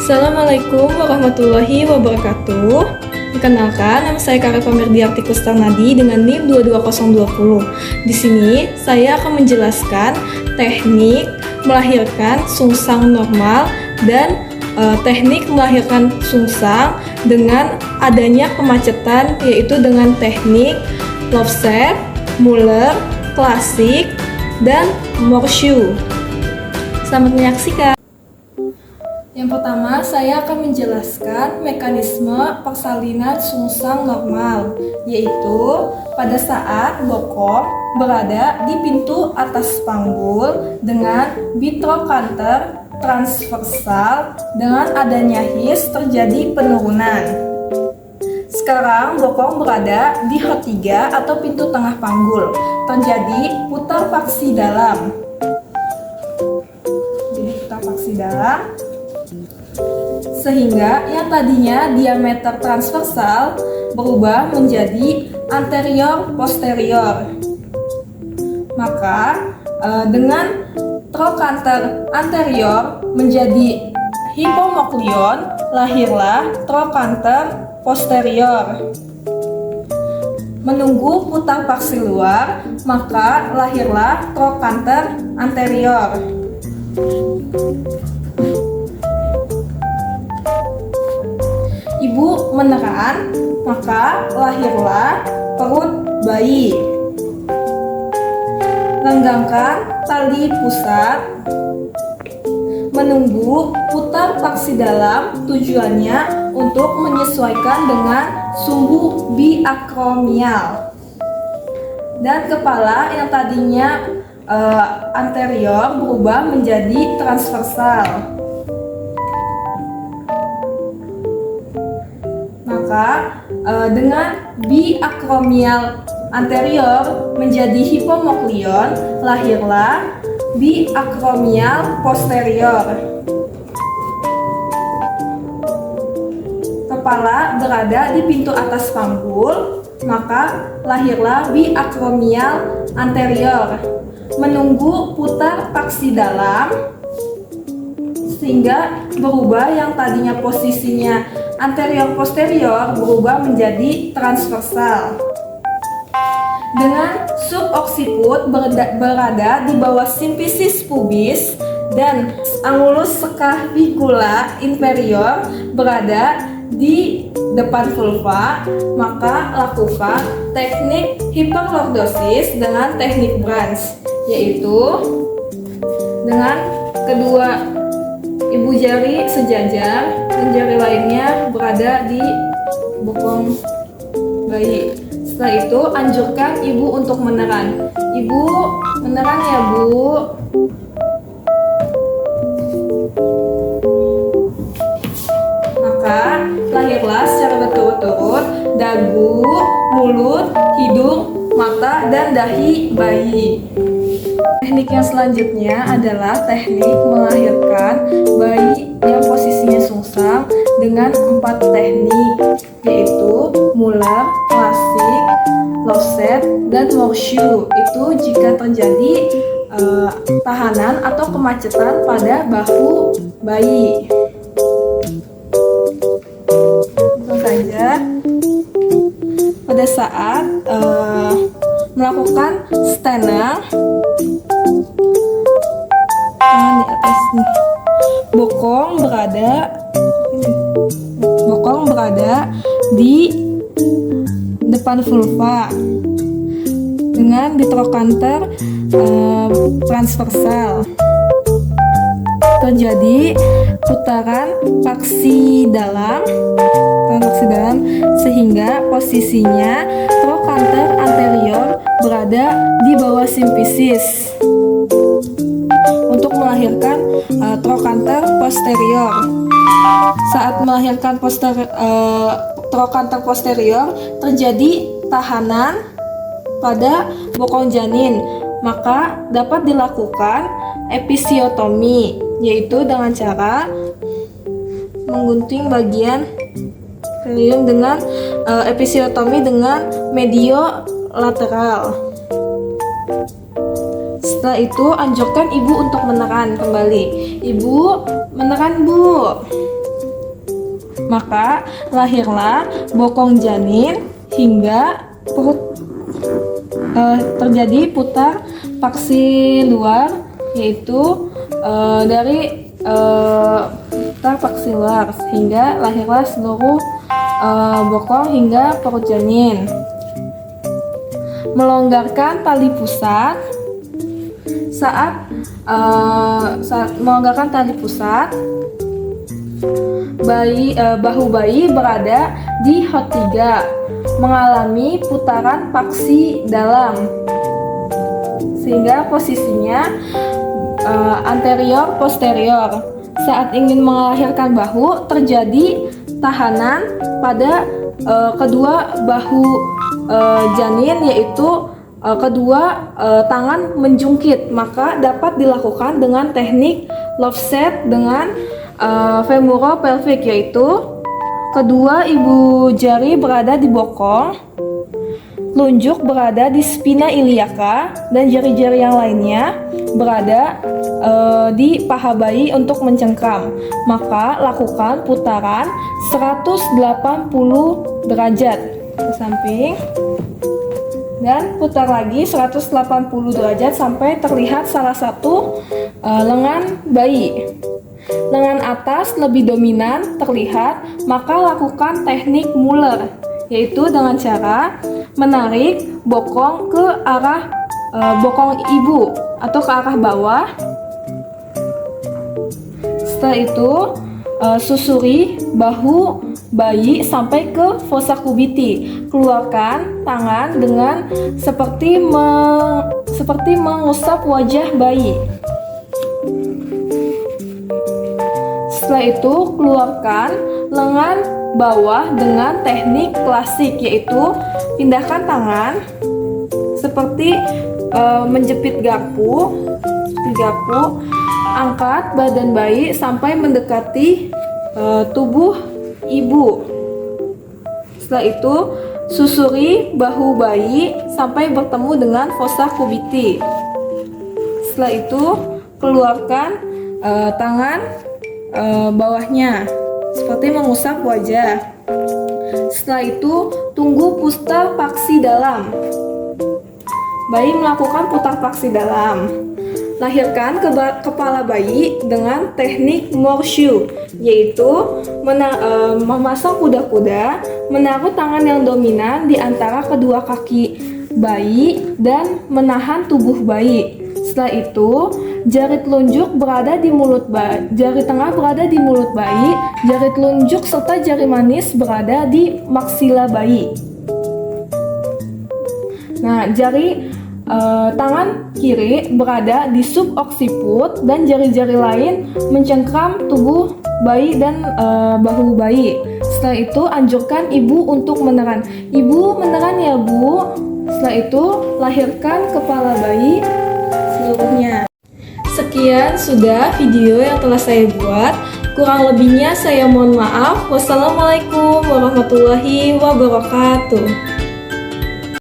Assalamualaikum warahmatullahi wabarakatuh. Perkenalkan, nama saya Karifa Mirdiarti Kustarnadi dengan NIM 22020. Di sini saya akan menjelaskan teknik melahirkan sungsang normal dan teknik melahirkan sungsang dengan adanya kemacetan, yaitu dengan teknik Lobster, Muller, Klasik, dan Morshu. Selamat menyaksikan. Yang pertama, saya akan menjelaskan mekanisme persalinan sungsang normal, yaitu pada saat bokong berada di pintu atas panggul dengan bitrokanter transversal, dengan adanya his terjadi penurunan. Sekarang bokong berada di H3 atau pintu tengah panggul, terjadi putar faksi dalam. Jadi putar faksi dalam, sehingga yang tadinya diameter transversal berubah menjadi anterior posterior. Maka dengan trokanter anterior menjadi hipomoklion, lahirlah trokanter posterior. Menunggu putar faksi luar, maka lahirlah trokanter anterior. Ibu meneran, maka lahirlah perut bayi. Renggangkan tali pusat, menunggu putar faksi dalam, tujuannya untuk menyesuaikan dengan sumbu biakromial. Dan kepala yang tadinya anterior berubah menjadi transversal. Maka dengan biakromial anterior menjadi hipomoklion, lahirlah biakromial posterior. Kepala berada di pintu atas panggul, maka lahirlah biakromial anterior. Menunggu putar faksi dalam, sehingga berubah yang tadinya posisinya anterior posterior berubah menjadi transversal. Dengan subocciput berada di bawah simfisis pubis dan angulus scapula inferior berada di depan vulva, maka lakukan teknik hiperlordosis dengan teknik Branch, yaitu dengan kedua ibu jari sejajar dan jari lainnya berada di bokong bayi. Setelah itu anjurkan ibu untuk meneran. Ibu meneran ya Bu. Maka lahirlah secara berturut-turut dagu, mulut, hidung, mata, dan dahi bayi. Teknik yang selanjutnya adalah teknik melahirkan bayi yang posisinya sungsang dengan 4 teknik, yaitu Muller, Klasik, Lowset, dan Morshu. Itu jika terjadi tahanan atau kemacetan pada bahu bayi. Langsung saja, pada saat melakukan stenang, di atas nih, bokong berada di depan vulva dengan bitrokanter transversal. Terjadi putaran faksi dalam, sehingga posisinya trokanter anterior berada di bawah simfisis untuk melahirkan trokanter posterior. Saat melahirkan trokanter posterior terjadi tahanan pada bokong janin, maka dapat dilakukan episiotomi, yaitu dengan cara menggunting bagian perium dengan episiotomi dengan medio lateral. Setelah itu anjurkan ibu untuk menekan kembali. Ibu menekan Bu. Maka lahirlah bokong janin hingga perut terjadi putar paksi luar, yaitu dari putar paksi luar sehingga lahirlah seluruh bokong hingga perut janin. Melonggarkan tali pusat. Saat melonggarkan tali pusat, bahu bayi berada di H3, mengalami putaran paksi dalam, sehingga posisinya anterior posterior. Saat ingin melahirkan bahu, terjadi tahanan pada kedua bahu janin, yaitu kedua tangan menjungkit. Maka dapat dilakukan dengan teknik love set dengan femuro-pelvic, yaitu kedua ibu jari berada di bokong, telunjuk berada di spina iliaca, dan jari-jari yang lainnya berada di paha bayi untuk mencengkram. Maka lakukan putaran 180 derajat ke samping dan putar lagi 180 derajat sampai terlihat salah satu lengan bayi. Lengan atas lebih dominan terlihat, maka lakukan teknik Muller, yaitu dengan cara menarik bokong ke arah bokong ibu atau ke arah bawah. Setelah itu susuri bahu bayi sampai ke fossa cubiti. Keluarkan tangan dengan seperti mengusap wajah bayi. Setelah itu keluarkan lengan bawah dengan teknik klasik, yaitu pindahkan tangan seperti menjepit garpu. Angkat badan bayi sampai mendekati tubuh ibu. Setelah itu susuri bahu bayi sampai bertemu dengan fossa cubiti. Setelah itu keluarkan tangan bawahnya seperti mengusap wajah. Setelah itu tunggu putar paksi dalam. Bayi melakukan putar paksi dalam. Lahirkan kepala bayi dengan teknik Morshu, yaitu memasang kuda-kuda, menaruh tangan yang dominan di antara kedua kaki bayi dan menahan tubuh bayi. Setelah itu, jari telunjuk berada di mulut bayi, jari tengah berada di mulut bayi, jari telunjuk serta jari manis berada di maksila bayi. Nah, jari tangan kiri berada di subocciput dan jari-jari lain mencengkram tubuh bayi dan bahu bayi. Setelah itu anjurkan ibu untuk meneran. Ibu meneran ya Bu. Setelah itu lahirkan kepala bayi seluruhnya. Sekian sudah video yang telah saya buat. Kurang lebihnya saya mohon maaf. Wassalamualaikum warahmatullahi wabarakatuh.